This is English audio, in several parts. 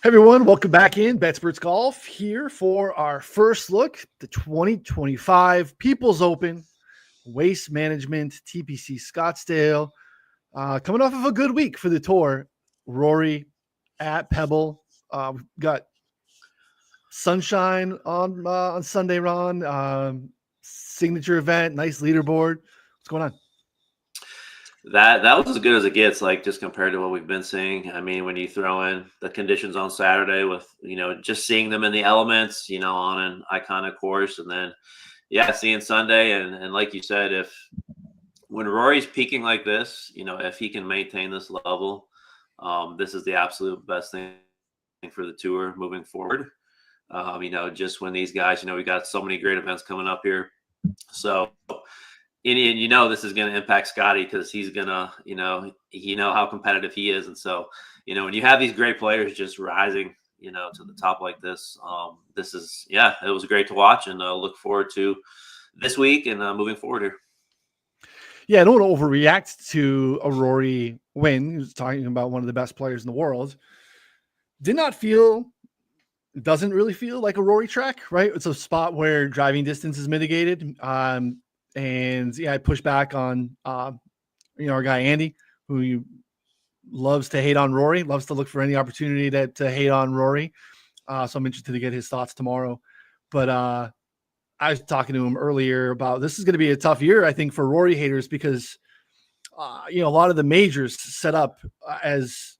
Hey everyone, welcome back in. Betsperts Golf here for our first look, the 2025 People's Open Waste Management TPC Scottsdale. Coming off of a good week for the tour. Rory at Pebble. We've got sunshine on Sunday, Ron. Signature event, nice leaderboard. What's going on? That was as good as it gets, like just compared to what we've been seeing. I mean, when you throw in the conditions on Saturday with, just seeing them in the elements, on an iconic course, and then seeing Sunday and like you said, if when Rory's peaking like this, if he can maintain this level, this is the absolute best thing for the tour moving forward. Just when these guys, we got so many great events coming up here. So and this is going to impact Scotty because he's going to, how competitive he is. And so, when you have these great players just rising, to the top like this, this is, it was great to watch and look forward to this week and moving forward here. Yeah, I don't want to overreact to a Rory win. He was talking about one of the best players in the world. Doesn't really feel like a Rory track, right? It's a spot where driving distance is mitigated. I push back on, our guy Andy, who loves to hate on Rory, loves to look for any opportunity to hate on Rory. So I'm interested to get his thoughts tomorrow. But I was talking to him earlier about this is going to be a tough year, I think, for Rory haters because, a lot of the majors set up as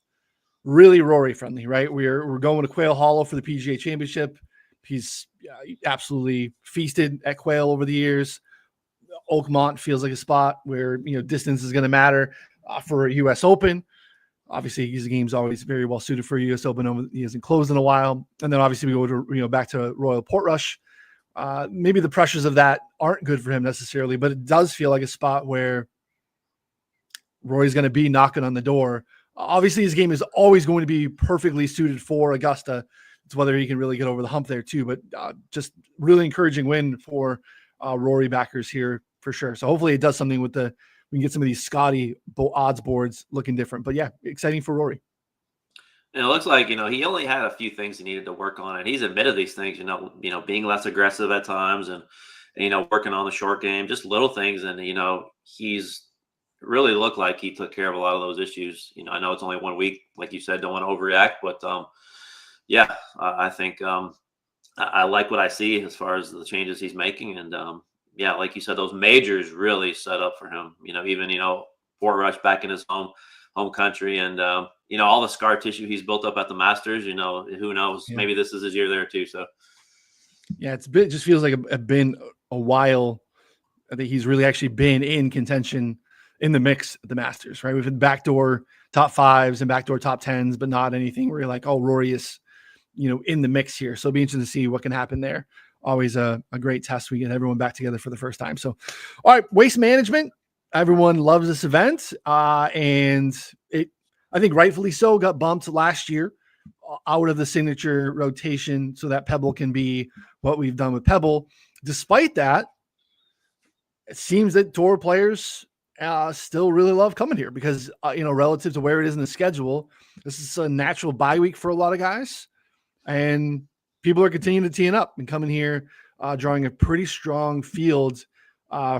really Rory friendly, right? We're going to Quail Hollow for the PGA Championship. He's absolutely feasted at Quail over the years. Oakmont feels like a spot where, distance is going to matter for a U.S. Open. Obviously, his game's always very well suited for a U.S. Open. He hasn't closed in a while. And then obviously we go to, back to Royal Portrush. Maybe the pressures of that aren't good for him necessarily, but it does feel like a spot where Rory's going to be knocking on the door. Obviously, his game is always going to be perfectly suited for Augusta. It's whether he can really get over the hump there too, but just really encouraging win for Rory backers here for sure. So hopefully it does something with we can get some of these Scotty odds boards looking different. But yeah, exciting for Rory. And it looks like, he only had a few things he needed to work on, and he's admitted these things, being less aggressive at times and working on the short game, just little things. And, he's really looked like he took care of a lot of those issues. I know it's only 1 week, like you said, don't want to overreact, but I think I like what I see as far as the changes he's making. And like you said, those majors really set up for him, even, Portrush back in his home country and, all the scar tissue he's built up at the Masters, who knows, maybe this is his year there too. So yeah, it just feels like it's been a while. I think he's really actually been in contention in the mix at the Masters, right? We've had backdoor top fives and backdoor top tens, but not anything where you're like, oh, Rory is, in the mix here. So it'll be interesting to see what can happen there. Always a great test. We get everyone back together for the first time. So, all right, waste management. Everyone loves this event. And it, I think rightfully so, got bumped last year out of the signature rotation so that Pebble can be what we've done with Pebble. Despite that, it seems that tour players still really love coming here because, relative to where it is in the schedule, this is a natural bye week for a lot of guys. And people are continuing to tee up and coming here, drawing a pretty strong field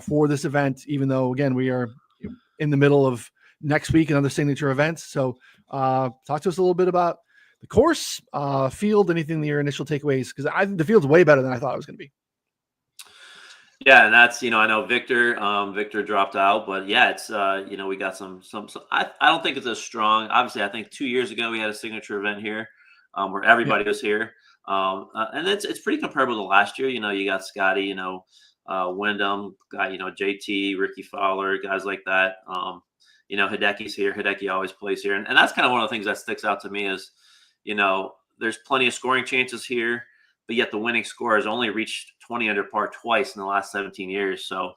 for this event, even though, again, we are in the middle of next week and other signature events. So talk to us a little bit about the course, field, anything your initial takeaways, because I think the field's way better than I thought it was going to be. Yeah, and that's, I know Victor dropped out, but yeah, it's, we got some, I don't think it's as strong. Obviously, I think 2 years ago we had a signature event here where everybody was here. And it's pretty comparable to last year. You got Scotty, Wyndham, guy, JT, Ricky Fowler, guys like that. Hideki's here. Hideki always plays here. And that's kind of one of the things that sticks out to me is, there's plenty of scoring chances here, but yet the winning score has only reached 20 under par twice in the last 17 years. So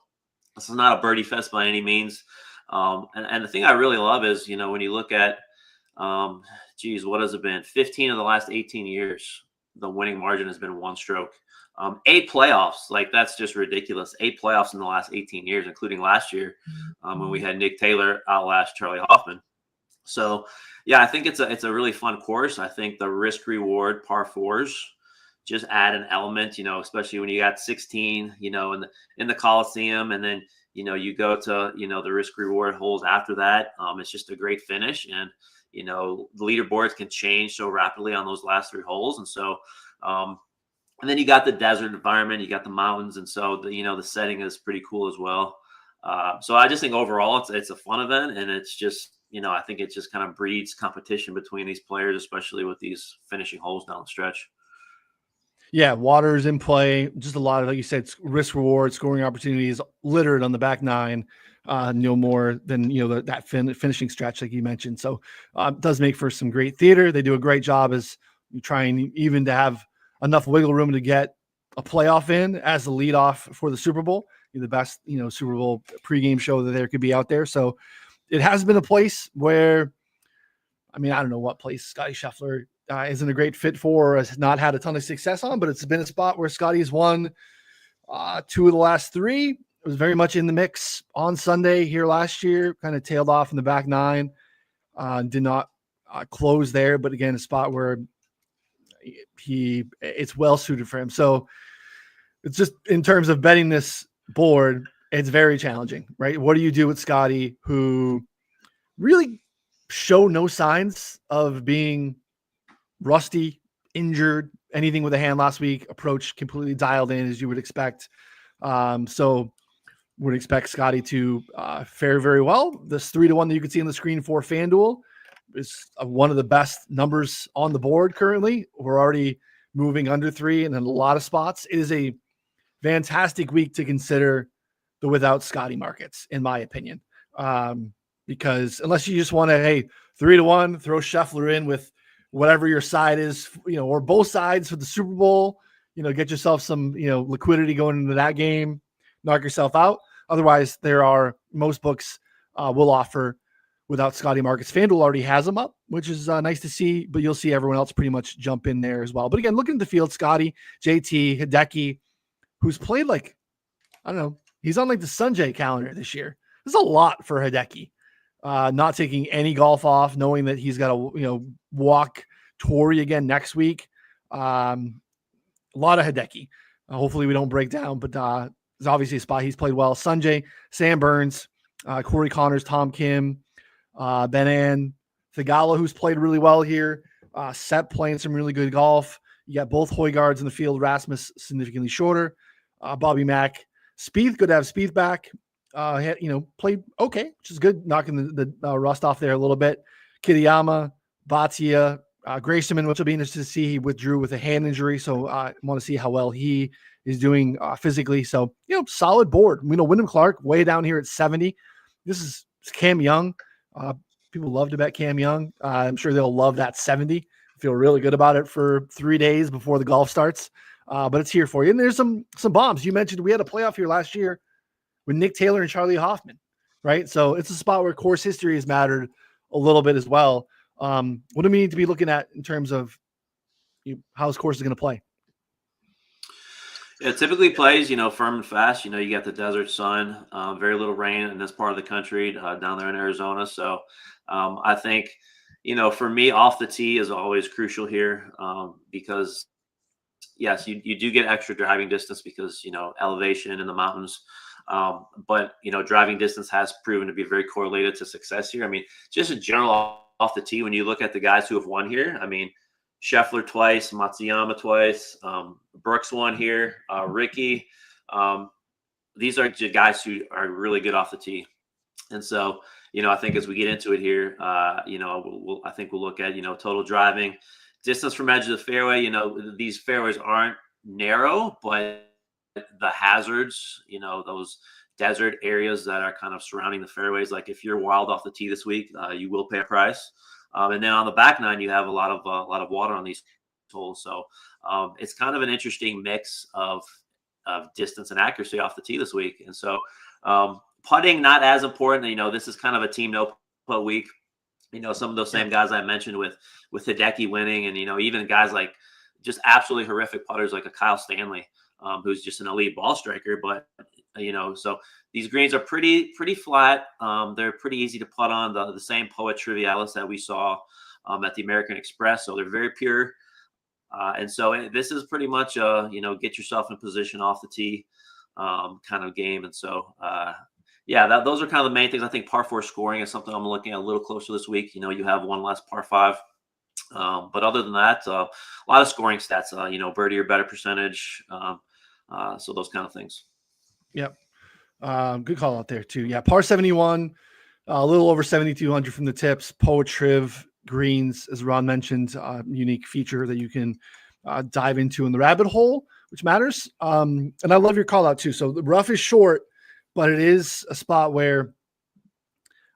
this is not a birdie fest by any means. And the thing I really love is, when you look at, what has it been? 15 of the last 18 years, the winning margin has been one stroke. 8 playoffs, like that's just ridiculous. 8 playoffs in the last 18 years, including last year when we had Nick Taylor outlast Charlie Hoffman. So yeah, I think it's a really fun course. I think the risk reward par fours just add an element, especially when you got 16, in the Coliseum, and then you go to the risk reward holes after that. It's just a great finish, and the leaderboards can change so rapidly on those last three holes, and so and then you got the desert environment, you got the mountains, and so the setting is pretty cool as well. So I just think overall it's a fun event, and it's just I think it just kind of breeds competition between these players, especially with these finishing holes down the stretch. Yeah, water is in play. Just a lot of, like you said, risk reward, scoring opportunities littered on the back nine. No more than that finishing stretch, like you mentioned. So it does make for some great theater. They do a great job as trying even to have enough wiggle room to get a playoff in as the leadoff for the Super Bowl. The best Super Bowl pregame show that there could be out there. So it has been a place where, I mean, I don't know what place Scotty Scheffler isn't a great fit for, or has not had a ton of success on, but it's been a spot where Scotty's won 2 of the last 3. It was very much in the mix on Sunday here last year, kind of tailed off in the back nine, did not close there, but again, a spot where it's well suited for him. So it's just in terms of betting this board, it's very challenging, right? What do you do with Scotty, who really show no signs of being rusty, injured, anything with a hand last week, approach completely dialed in as you would expect. So would expect Scotty to fare very well. This 3-1 that you can see on the screen for FanDuel is one of the best numbers on the board currently. We're already moving under 3 and in a lot of spots. It is a fantastic week to consider the without Scotty markets, in my opinion. Because unless you just want to, hey, 3-1, throw Scheffler in with whatever your side is, or both sides for the Super Bowl, get yourself some, liquidity going into that game, knock yourself out. Otherwise, most books will offer without Scotty markets. FanDuel already has them up, which is nice to see, but you'll see everyone else pretty much jump in there as well. But again, looking at the field, Scotty, JT, Hideki, who's played like, I don't know, he's on like the Sanjay calendar this year. There's a lot for Hideki. Not taking any golf off, knowing that he's got to, walk Torrey again next week. A lot of Hideki. Hopefully we don't break down, but it's obviously a spot he's played well. Sanjay, Sam Burns, Corey Connors, Tom Kim, Benan, Thigala, who's played really well here. Sepp playing some really good golf. You got both Højgaards in the field. Rasmus significantly shorter. Bobby Mack. Spieth, good to have Spieth back. Played okay, which is good, knocking the rust off there a little bit. Kitayama, Bhatia, Grayson, which will be interesting to see. He withdrew with a hand injury, so I want to see how well he is doing physically. So, solid board. Wyndham Clark way down here at 70. This is Cam Young. People love to bet Cam Young. I'm sure they'll love that 70. Feel really good about it for 3 days before the golf starts. But it's here for you. And there's some bombs. You mentioned we had a playoff here last year with Nick Taylor and Charlie Hoffman, right? So it's a spot where course history has mattered a little bit as well. What do we need to be looking at in terms of how this course is going to play? It typically plays, firm and fast. You got the desert sun, very little rain in this part of the country, down there in Arizona. So I think, for me, off the tee is always crucial here, because yes, you do get extra driving distance because, elevation in the mountains. But, driving distance has proven to be very correlated to success here. I mean, just in general off the tee, when you look at the guys who have won here, I mean, Scheffler twice, Matsuyama twice, Brooks won here, Ricky. These are guys who are really good off the tee. And so, I think as we get into it here, I think we'll look at, total driving distance from edge of the fairway. These fairways aren't narrow, but the hazards, those desert areas that are kind of surrounding the fairways. Like if you're wild off the tee this week, you will pay a price. And then on the back nine, you have a lot of water on these holes. So it's kind of an interesting mix of distance and accuracy off the tee this week. And so putting not as important. This is kind of a team no putt week. Some of those same guys I mentioned with Hideki winning, and even guys like just absolutely horrific putters like a Kyle Stanley, who's just an elite ball striker. But So these greens are pretty flat. They're pretty easy to putt on. The same Poet Trivialis that we saw at the American Express. So they're very pure. And so this is pretty much get yourself in position off the tee kind of game. And so those are kind of the main things. I think par four scoring is something I'm looking at a little closer this week. You have one less par five. But other than that, a lot of scoring stats, birdie or better percentage. So those kind of things. Yep. Good call out there too. Yeah. Par 71, a little over 7,200 from the tips. Poet Triv greens, as Ron mentioned, unique feature that you can dive into in the rabbit hole, which matters. And I love your call out too. So the rough is short, but it is a spot where,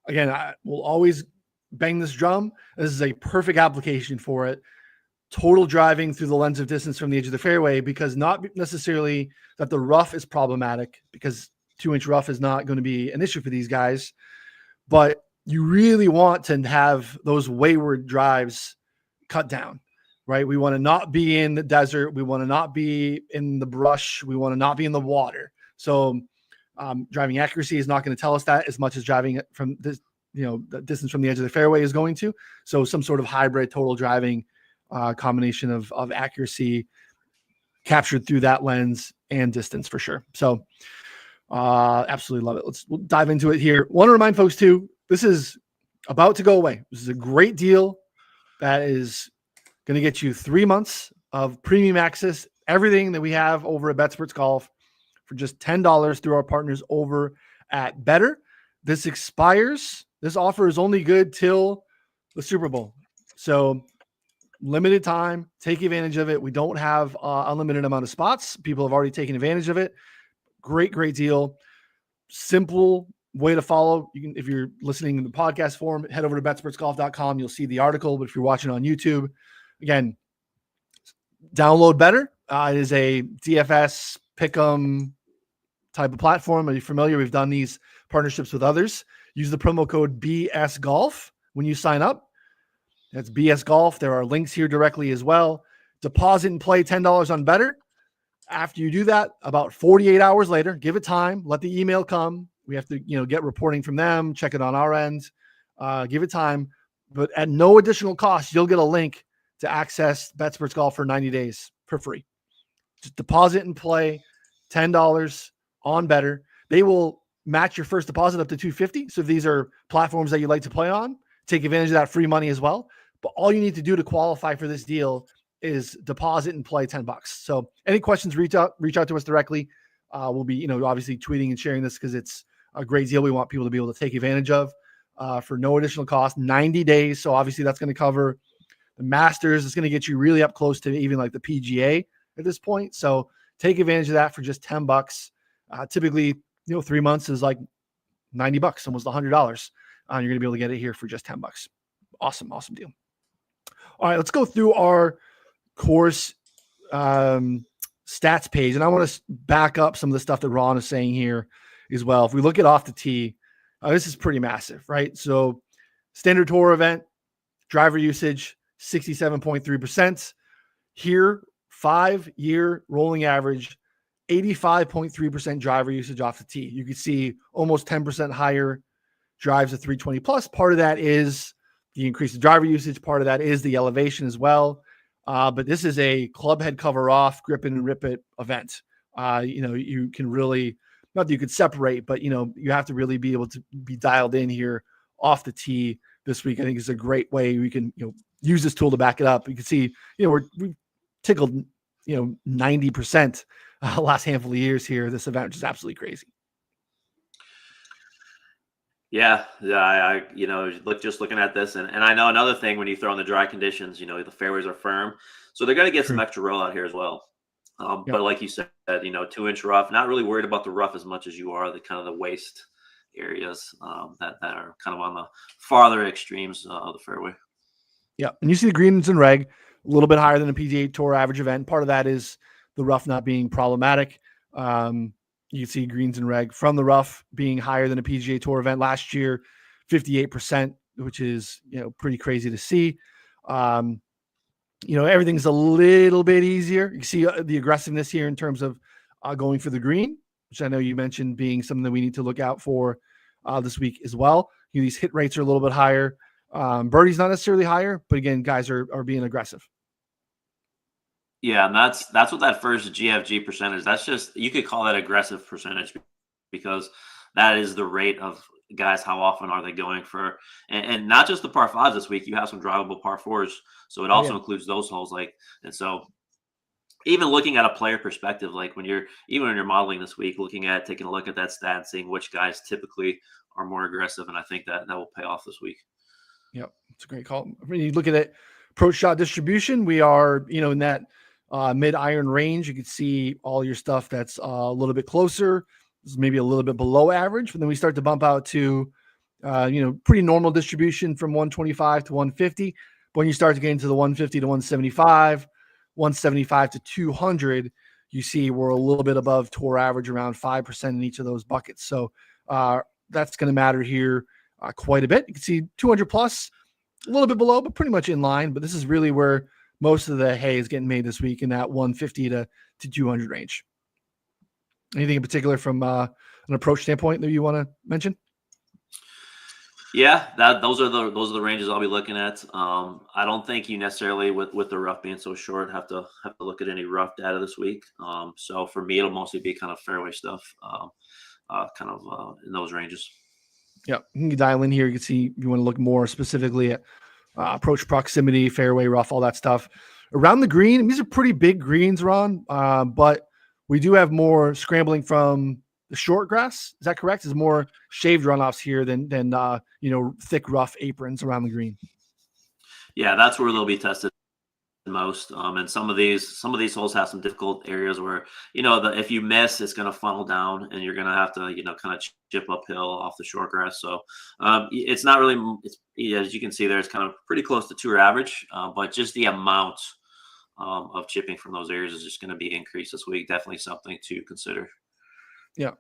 again, I will always bang this drum. This is a perfect application for it. Total driving through the lens of distance from the edge of the fairway, because not necessarily that the rough is problematic, because 2-inch rough is not going to be an issue for these guys, but you really want to have those wayward drives cut down, right? We want to not be in the desert. We want to not be in the brush. We want to not be in the water. So driving accuracy is not going to tell us that as much as driving it from this, the distance from the edge of the fairway is going to. So some sort of hybrid total driving combination of accuracy captured through that lens and distance for sure. So absolutely love it. We'll dive into it here. Want to remind folks too, this is about to go away. This is a great deal that is going to get you 3 months of premium access, everything that we have over at Betsperts Golf for just $10 through our partners over at Better. This expires. This offer is only good till the Super Bowl. So limited time, take advantage of it. We don't have unlimited amount of spots. People have already taken advantage of it. Great deal. Simple way to follow. You can, if you're listening in the podcast form, head over to betspertsgolf.com. You'll see the article. But if you're watching on YouTube, again, download Better. It is a DFS pick'em type of platform. Are you familiar? We've done these partnerships with others. Use the promo code BS Golf when you sign up. That's BS Golf. There are links here directly as well. Deposit and play $10 on Better. After you do that, about 48 hours later, give it time. Let the email come. We have to, get reporting from them, check it on our end. Give it time. But at no additional cost, you'll get a link to access Betsperts Golf for 90 days for free. Just deposit and play $10 on Better. They will match your first deposit up to $250. So if these are platforms that you like to play on, take advantage of that free money as well. But all you need to do to qualify for this deal is deposit and play $10. So any questions, reach out to us directly. We'll be, obviously tweeting and sharing this because it's a great deal we want people to be able to take advantage of for no additional cost, 90 days. So obviously that's going to cover the Masters. It's going to get you really up close to even like the PGA at this point. So take advantage of that for just $10. Typically, 3 months is like $90, almost $100. You're going to be able to get it here for just $10. Awesome deal. All right, let's go through our course stats page. And I want to back up some of the stuff that Ron is saying here as well. If we look at off the tee, this is pretty massive, right? So standard tour event, driver usage, 67.3%. Here, 5-year rolling average, 85.3% driver usage off the tee. You can see almost 10% higher drives at 320 plus. Part of that is the increase in driver usage. Part of that is the elevation as well. But this is a club head cover off, grip it and rip it event. You can really, not that you could separate, but you have to really be able to be dialed in here off the tee this week. I think it's a great way we can, use this tool to back it up. You can see, we've tickled, 90% last handful of years here. This event, which is absolutely crazy. Yeah. I just looking at this, and I know another thing when you throw in the dry conditions, the fairways are firm, so they're going to get some extra rollout here as well. But like you said, 2-inch rough. Not really worried about the rough as much as you are the kind of the waist areas that are kind of on the farther extremes of the fairway. Yeah, and you see the greens and reg a little bit higher than a PGA Tour average event. Part of that is the rough not being problematic. You can see greens and reg from the rough being higher than a PGA Tour event last year, 58%, which is, pretty crazy to see. Everything's a little bit easier. You can see the aggressiveness here in terms of going for the green, which I know you mentioned being something that we need to look out for this week as well. These hit rates are a little bit higher. Birdie's not necessarily higher, but again, guys are being aggressive. Yeah, and that's what that first GFG percentage. That's just, you could call that aggressive percentage, because that is the rate of guys. How often are they going for, and not just the par fives this week. You have some drivable par fours, so it Oh, also yeah. includes those holes. And so even looking at a player perspective, like when you're modeling this week, taking a look at that stat and seeing which guys typically are more aggressive, and I think that will pay off this week. Yep, it's a great call. When you look at it, approach shot distribution, we are in that mid iron range. You can see all your stuff that's a little bit closer. This is maybe a little bit below average, but then we start to bump out to pretty normal distribution from 125 to 150. But when you start to get into the 150 to 175, 175 to 200, you see we're a little bit above tour average, around 5% in each of those buckets. So that's going to matter here quite a bit. You can see 200 plus, a little bit below, but pretty much in line. But this is really where most of the hay is getting made this week, in that 150 to 200 range. Anything in particular from an approach standpoint that you want to mention? Yeah, those are the ranges I'll be looking at. I don't think you necessarily, with the rough being so short, have to look at any rough data this week. So for me, it'll mostly be kind of fairway stuff, in those ranges. Yeah, you can dial in here. You can see you want to look more specifically at approach proximity, fairway, rough, all that stuff. Around the green, these are pretty big greens, Ron, but we do have more scrambling from the short grass. Is that correct? There's more shaved runoffs here than thick, rough aprons around the green. Yeah, that's where they'll be tested most. And some of these holes have some difficult areas where, if you miss, it's going to funnel down, and you're going to have to, kind of chip uphill off the short grass. So it's not really, as you can see there, it's kind of pretty close to tour average, but just the amount of chipping from those areas is just going to be increased this week. Definitely something to consider. Yeah.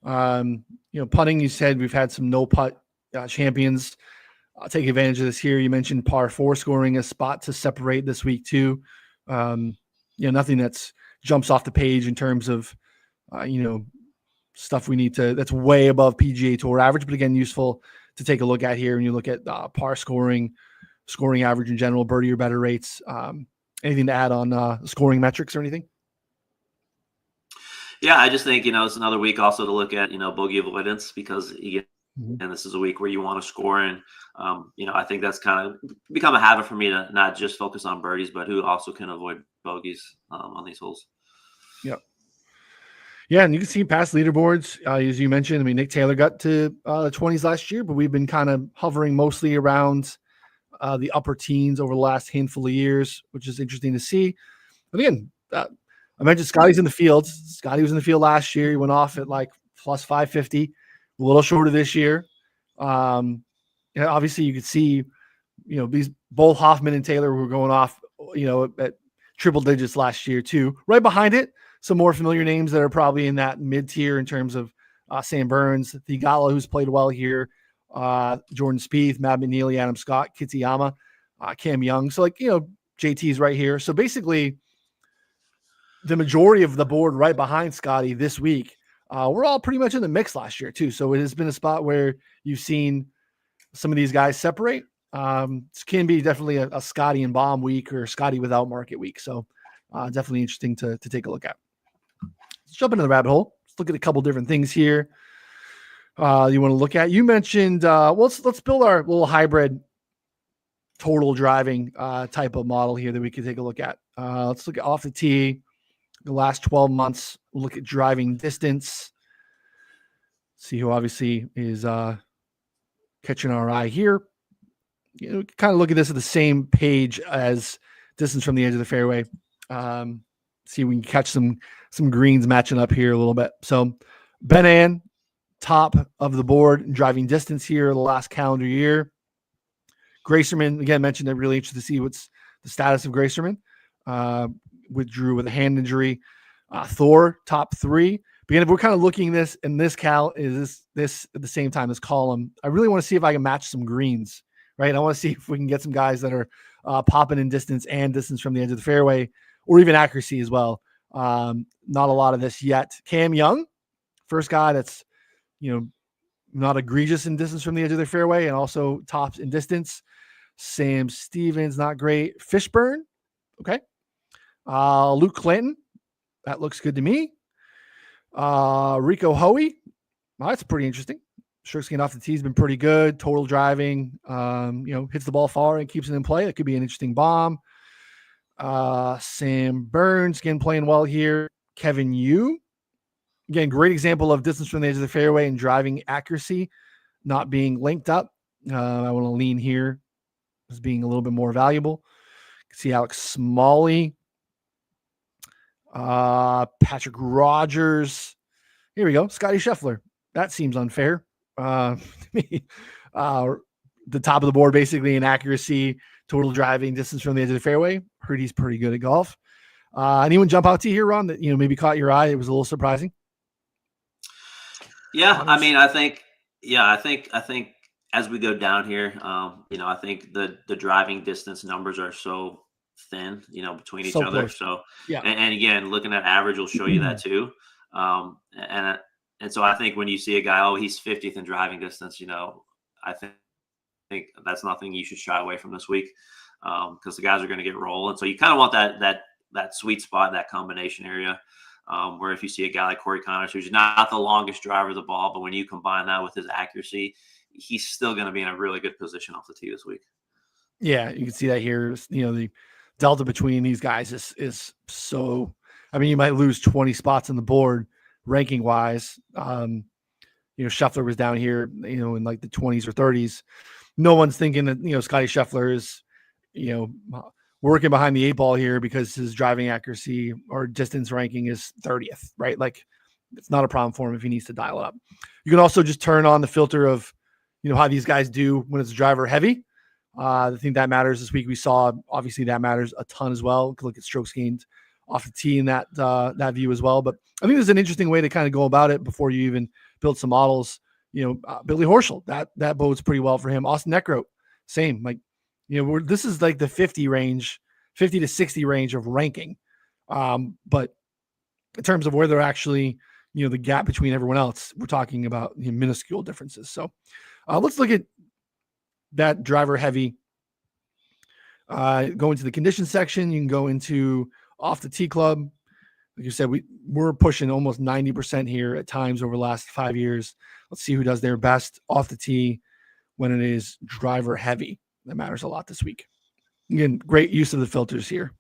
Putting, you said we've had some no putt champions. I'll take advantage of this here. You mentioned par four scoring a spot to separate this week too. Nothing that's jumps off the page in terms of, stuff we need to, that's way above PGA Tour average, but again, useful to take a look at here. When you look at par scoring average in general, birdie or better rates. Anything to add on scoring metrics or anything? Yeah, I just think, it's another week also to look at, bogey avoidance, because and this is a week where you want to score. And, I think that's kind of become a habit for me to not just focus on birdies, but who also can avoid bogeys on these holes. Yep. Yeah, and you can see past leaderboards, as you mentioned. I mean, Nick Taylor got to the 20s last year, but we've been kind of hovering mostly around the upper teens over the last handful of years, which is interesting to see. But again, I mentioned Scotty's in the field. Scotty was in the field last year. He went off at like plus 550, a little shorter this year. Obviously, you could see, these both Hoffman and Taylor were going off, at triple digits last year too. Right behind it, some more familiar names that are probably in that mid tier in terms of Sam Burns, Thigala, who's played well here, Jordan Spieth, Matt McNeely, Adam Scott, Kitsuyama, Cam Young. So JT's right here. So basically, the majority of the board right behind Scotty this week, we're all pretty much in the mix last year too. So it has been a spot where you've seen some of these guys separate. This can be definitely a Scotty and bomb week, or Scotty without market week. So definitely interesting to take a look at. Let's jump into the rabbit hole. Let's look at a couple different things here. You want to look at? You mentioned let's build our little hybrid total driving type of model here that we could take a look at. Let's look at off the tee. The last 12 months, look at driving distance. See who obviously is catching our eye here. Kind of look at this at the same page as distance from the edge of the fairway. See if we can catch some greens matching up here a little bit. So Ben An, top of the board in driving distance here the last calendar year. Gracerman, again, mentioned I'm really interested to see what's the status of Gracerman. Withdrew with a hand injury. Thor, top three. But again, if we're kind of looking this in this this at the same time, this column, I really want to see if I can match some greens, right? I want to see if we can get some guys that are popping in distance and distance from the edge of the fairway, or even accuracy as well. Not a lot of this yet. Cam Young, First guy that's, not egregious in distance from the edge of the fairway and also tops in distance. Sam Stevens, not great. Fishburne, okay. Luke Clinton, that looks good to me. Rico Hoey, well, that's pretty interesting. Strokes getting off the tee has been pretty good. Total driving, hits the ball far and keeps it in play. That could be an interesting bomb. Sam Burns, again, playing well here. Kevin Yu, again, great example of distance from the edge of the fairway and driving accuracy not being linked up. I want to lean here as being a little bit more valuable. See Alex Smalley, Patrick Rogers. Here we go. Scotty Scheffler. That seems unfair. To me, the top of the board, basically in accuracy, total driving distance from the edge of the fairway. Heard he's pretty good at golf. Anyone jump out to you here, Ron, that maybe caught your eye? It was a little surprising. Yeah, I mean, I think as we go down here, I think the driving distance numbers are so thin, between each other. Close. So, yeah, and again, looking at average will show you that too. And so I think when you see a guy, he's 50th in driving distance, I think that's nothing you should shy away from this week, because the guys are going to get rolling. So you kind of want that sweet spot, that combination area. Where if you see a guy like Corey Connors, who's not the longest driver of the ball, but when you combine that with his accuracy, he's still going to be in a really good position off the tee this week. Yeah, you can see that here. The delta between these guys is so. I mean, you might lose 20 spots on the board ranking wise. Scheffler was down here, in like the 20s or 30s. No one's thinking that Scotty Scheffler is, working behind the 8 ball here because his driving accuracy or distance ranking is 30th, right? Like, it's not a problem for him if he needs to dial it up. You can also just turn on the filter of, how these guys do when it's driver heavy. I think that matters this week. We saw, obviously, that matters a ton as well. You can look at strokes gained off the tee in that view as well. But I think there's an interesting way to kind of go about it before you even build some models. Billy Horschel, that bodes pretty well for him. Austin Eckroat, same. Like, this is like the 50 to 60 range of ranking. But in terms of where they're actually, the gap between everyone else, we're talking about minuscule differences. So let's look at that driver heavy. Go into the condition section. You can go into off the tee club. Like you said, we're pushing almost 90% here at times over the last 5 years. Let's see who does their best off the tee when it is driver heavy. That matters a lot this week. Again, great use of the filters here.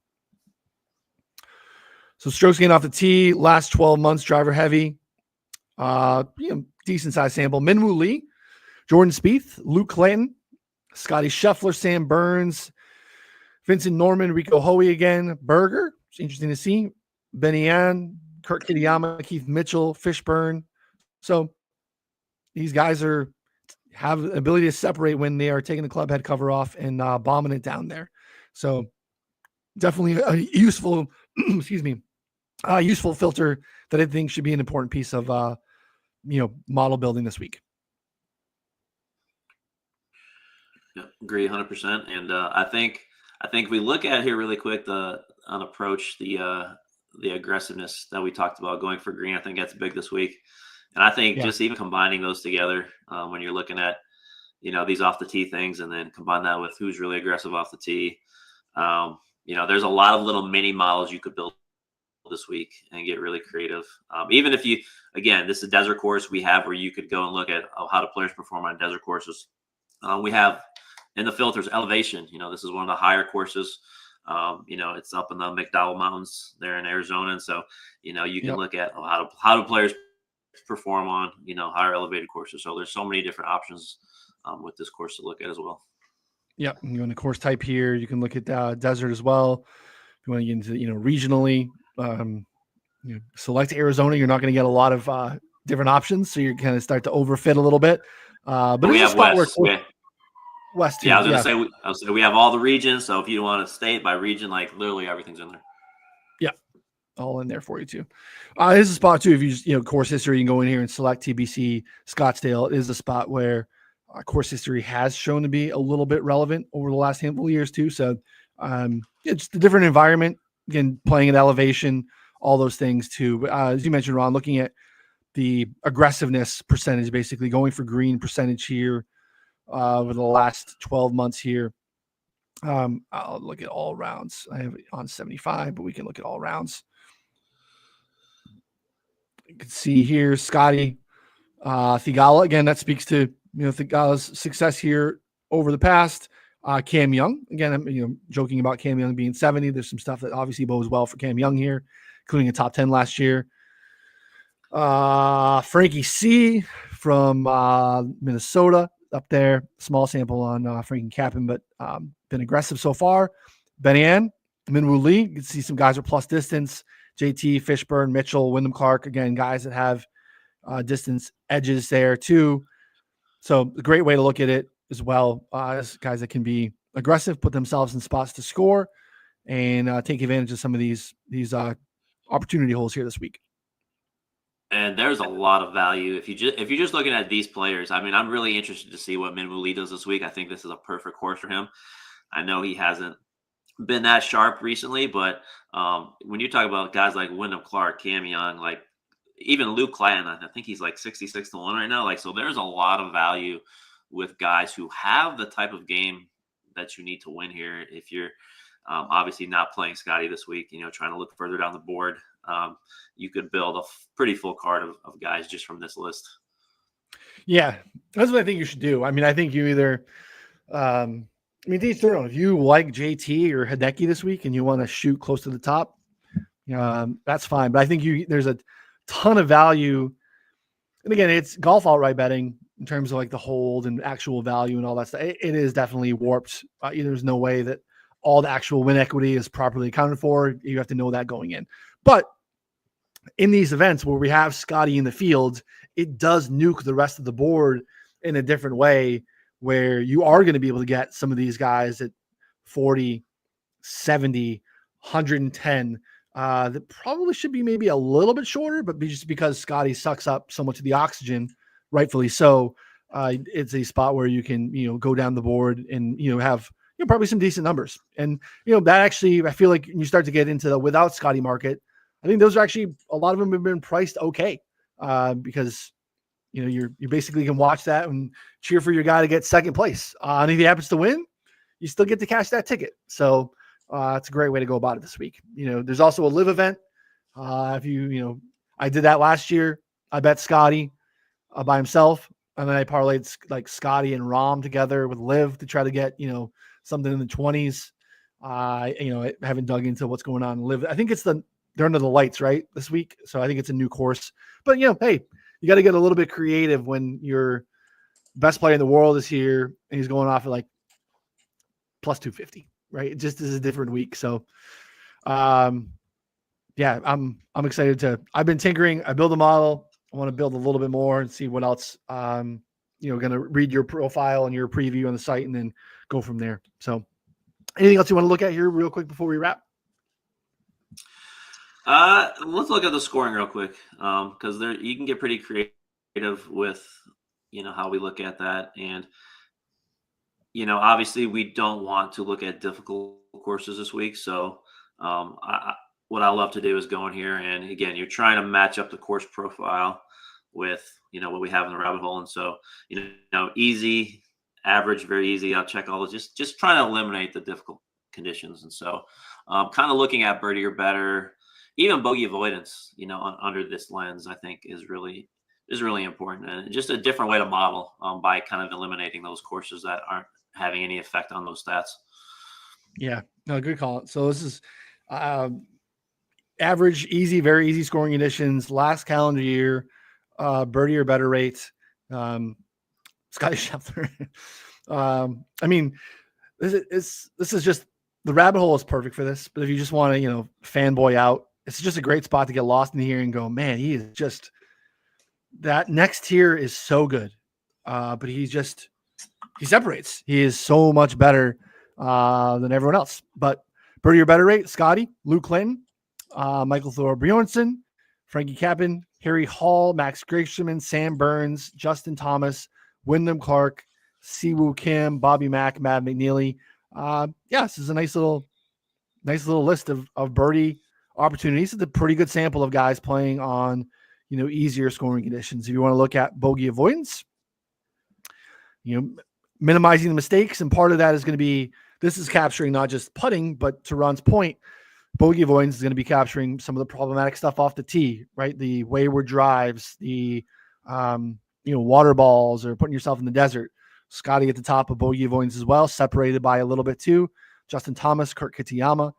So strokes gained off the tee, last 12 months, driver heavy. Decent size sample. Minwoo Lee, Jordan Spieth, Luke Clinton, Scotty Scheffler, Sam Burns, Vincent Norman, Rico Hoey again, Berger. It's interesting to see. Benny Ann, Kurt Kitayama, Keith Mitchell, Fishburne. So these guys have the ability to separate when they are taking the club head cover off and bombing it down there. So definitely a useful, useful filter that I think should be an important piece of, model building this week. Yeah, agree 100%. And I think if we look at here really quick, on approach, the aggressiveness that we talked about going for green, I think that's big this week. And I think just even combining those together, when you're looking at, these off the tee things, and then combine that with who's really aggressive off the tee. There's a lot of little mini models you could build this week and get really creative. Even if this is a desert course we have where you could go and look at how the players perform on desert courses. We have in the filters elevation. This is one of the higher courses. It's up in the McDowell Mountains there in Arizona. And so, you can look at how do players perform on, higher elevated courses. So there's so many different options with this course to look at as well. Yeah. You go into course type here. You can look at desert as well. If you want to get into, regionally, select Arizona. You're not going to get a lot of different options. So you're kind of start to overfit a little bit. But we have West. West too. Yeah, I was going to say we have all the regions. So if you want to state by region, like literally everything's in there. Yeah, all in there for you too. This is a spot too. If you just, course history, you can go in here and select TBC Scottsdale. It is a spot where course history has shown to be a little bit relevant over the last handful of years too. So it's a different environment. Again, playing at elevation, all those things too. But as you mentioned, Ron, looking at the aggressiveness percentage, basically going for green percentage here over the last 12 months here. I'll look at all rounds. I have it on 75, but we can look at all rounds. You can see here, Scotty Thigala. Again, that speaks to Thigala's success here over the past. Cam Young. Again, I'm joking about Cam Young being 70. There's some stuff that obviously bodes well for Cam Young here, including a top 10 last year. Frankie C from Minnesota up there. Small sample on Frankie Capin, but been aggressive so far. Benny Ann, Minwoo Lee. You can see some guys with plus distance. JT, Fishburne, Mitchell, Wyndham Clark. Again, guys that have distance edges there too. So a great way to look at it as well. As guys that can be aggressive, put themselves in spots to score, and take advantage of some of these opportunity holes here this week. And there's a lot of value if you're just looking at these players. I mean, I'm really interested to see what Minwoo Lee does this week. I think this is a perfect course for him. I know he hasn't been that sharp recently, but when you talk about guys like Wyndham Clark, Cam Young, like even Luke Clayton, I think he's like 66 to 1 right now. Like, so there's a lot of value with guys who have the type of game that you need to win here. If you're obviously not playing Scotty this week, trying to look further down the board, you could build a pretty full card of guys just from this list. Yeah, that's what I think you should do. I mean, I think you either, if you like JT or Hideki this week and you want to shoot close to the top, that's fine. But I think there's a ton of value. And again, it's golf outright betting in terms of like the hold and actual value and all that stuff. It is definitely warped. There's no way that all the actual win equity is properly accounted for. You have to know that going in. But in these events where we have Scotty in the field, it does nuke the rest of the board in a different way, where you are going to be able to get some of these guys at 40, 70, 110, that probably should be maybe a little bit shorter, but just because Scotty sucks up so much of the oxygen, rightfully so, it's a spot where you can, go down the board and, have probably some decent numbers. And, that actually, I feel like when you start to get into the without Scotty market, I think those are actually, a lot of them have been priced okay, because, you basically can watch that and cheer for your guy to get second place. And if he happens to win, you still get to cash that ticket. So it's a great way to go about it this week. There's also a live event. If I did that last year. I bet Scotty by himself, and then I parlayed like Scotty and Rom together with live to try to get, something in the 20s. I haven't dug into what's going on in live. I think they're under the lights right this week. So I think it's a new course, but hey, you got to get a little bit creative when your best player in the world is here and he's going off at like plus 250, right? It just is a different week. So, I'm excited I've been tinkering. I build a model. I want to build a little bit more and see what else, going to read your profile and your preview on the site and then go from there. So anything else you want to look at here real quick before we wrap? Let's look at the scoring real quick. Cause you can get pretty creative with, how we look at that. And, obviously we don't want to look at difficult courses this week. So, what I love to do is go in here and again, you're trying to match up the course profile with, what we have in the rabbit hole. And so, easy, average, very easy. I'll check all those, just trying to eliminate the difficult conditions. And so, kind of looking at birdie or better, even bogey avoidance, under this lens, I think is really important, and just a different way to model by kind of eliminating those courses that aren't having any effect on those stats. Yeah, no, good call. So this is average, easy, very easy scoring conditions. Last calendar year, birdie or better rate. Scotty Scheffler. I mean, this is just the rabbit hole is perfect for this. But if you just want to, fanboy out, it's just a great spot to get lost in here and go, man, he is just that next tier is so good. But he separates. He is so much better than everyone else. But birdie or better rate, Scotty, Luke Clinton, Michael Thor Bjornsson, Frankie Capin, Harry Hall, Max Grisham, Sam Burns, Justin Thomas, Wyndham Clark, Siwoo Kim, Bobby Mack, Matt McNeely. This is a nice little list of birdie opportunities. It's a pretty good sample of guys playing on, easier scoring conditions. If you want to look at bogey avoidance, minimizing the mistakes, and part of that is going to be, this is capturing not just putting, but to Ron's point, bogey avoidance is going to be capturing some of the problematic stuff off the tee, right? The wayward drives, the water balls, or putting yourself in the desert. Scotty at the top of bogey avoidance as well, separated by a little bit too. Justin Thomas, Kurt Kitayama,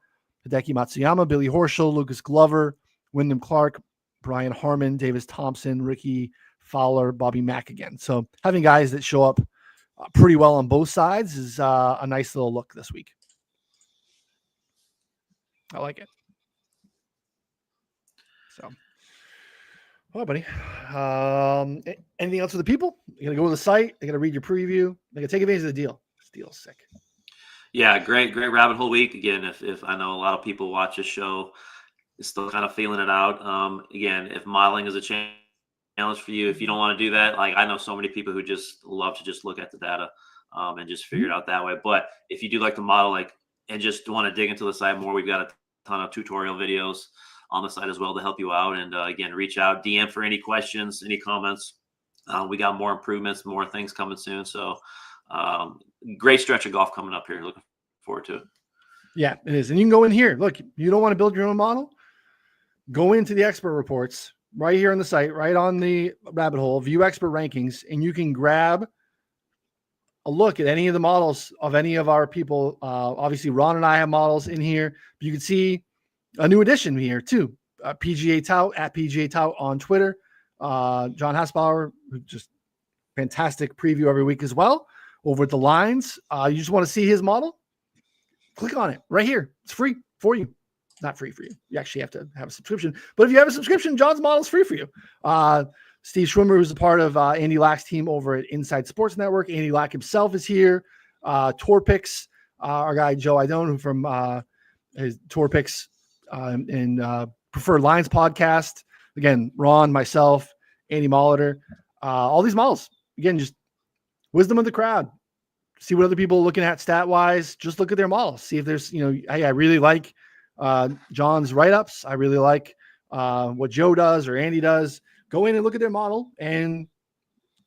Hideki Matsuyama, Billy Horschel, Lucas Glover, Wyndham Clark, Brian Harmon, Davis Thompson, Ricky Fowler, Bobby Mack again. So having guys that show up pretty well on both sides is a nice little look this week. I like it. So, all right, buddy. Anything else for the people? You're going to go to the site. They're going to read your preview. They're going to take advantage of the deal. This deal's sick. Yeah, great rabbit hole week. Again, if I know a lot of people watch this show, is still kind of feeling it out. Again, if modeling is a challenge for you, if you don't want to do that, like I know so many people who just love to just look at the data and just figure it out that way. But if you do like to model, and just want to dig into the site more, we've got a ton of tutorial videos on the site as well to help you out. And again, reach out, DM for any questions, any comments. We got more improvements, more things coming soon. So great stretch of golf coming up here. Looking forward to it. Yeah, it is. And you can go in here. Look, you don't want to build your own model? Go into the expert reports right here on the site, right on the rabbit hole, view expert rankings, and you can grab a look at any of the models of any of our people. Obviously, Ron and I have models in here. But you can see a new addition here too. PGA Tout at PGA Tout on Twitter. John Hassbauer, who just fantastic preview every week as well. Over at the lines, you just want to see his model? Click on it right here. It's free for you. Not free for you. You actually have to have a subscription. But if you have a subscription, John's model is free for you. Steve Schwimmer, who's a part of Andy Lack's team over at Inside Sports Network. Andy Lack himself is here. Tour Picks, our guy Joe Idone, who from his Tour Picks and Preferred Lines podcast. Again, Ron, myself, Andy Molitor, all these models. Again, just wisdom of the crowd. See what other people are looking at stat-wise. Just look at their models. See if there's, hey, I really like John's write-ups. I really like what Joe does or Andy does. Go in and look at their model and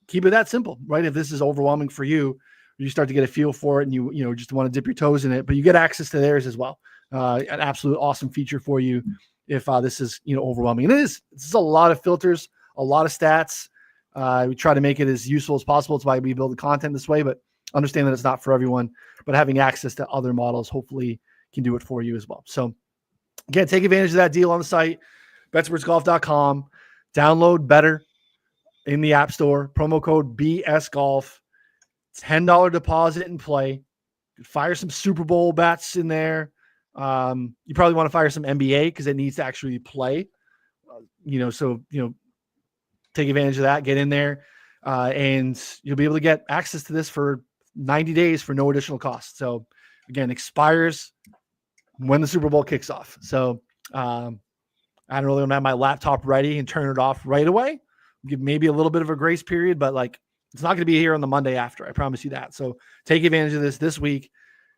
keep it that simple, right? If this is overwhelming for you, you start to get a feel for it and you just want to dip your toes in it, but you get access to theirs as well. An absolute awesome feature for you if this is, overwhelming. And it's a lot of filters, a lot of stats. We try to make it as useful as possible. It's why we build the content this way, but understand that it's not for everyone, but having access to other models hopefully can do it for you as well. So again, take advantage of that deal on the site, betspertsgolf.com. Download Better in the App Store. Promo code BSGolf. $10 deposit and play. Fire some Super Bowl bets in there. You probably want to fire some NBA because it needs to actually play. So take advantage of that. Get in there, and you'll be able to get access to this for 90 days for no additional cost. So again, expires when the Super Bowl kicks off. So I don't really want to have my laptop ready and turn it off right away. Give maybe a little bit of a grace period, but it's not going to be here on the Monday after. I promise you that. So take advantage of this week.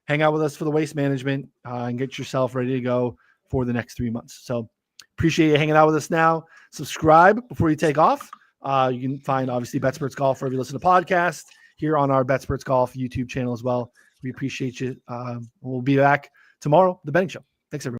Hang out with us for the waste management and get yourself ready to go for the next 3 months. So appreciate you hanging out with us now. Subscribe before you take off. You can find obviously Betsperts Golf wherever you listen to podcasts, here on our Betsperts Golf YouTube channel as well. We appreciate you. We'll be back tomorrow, the betting show. Thanks, everyone.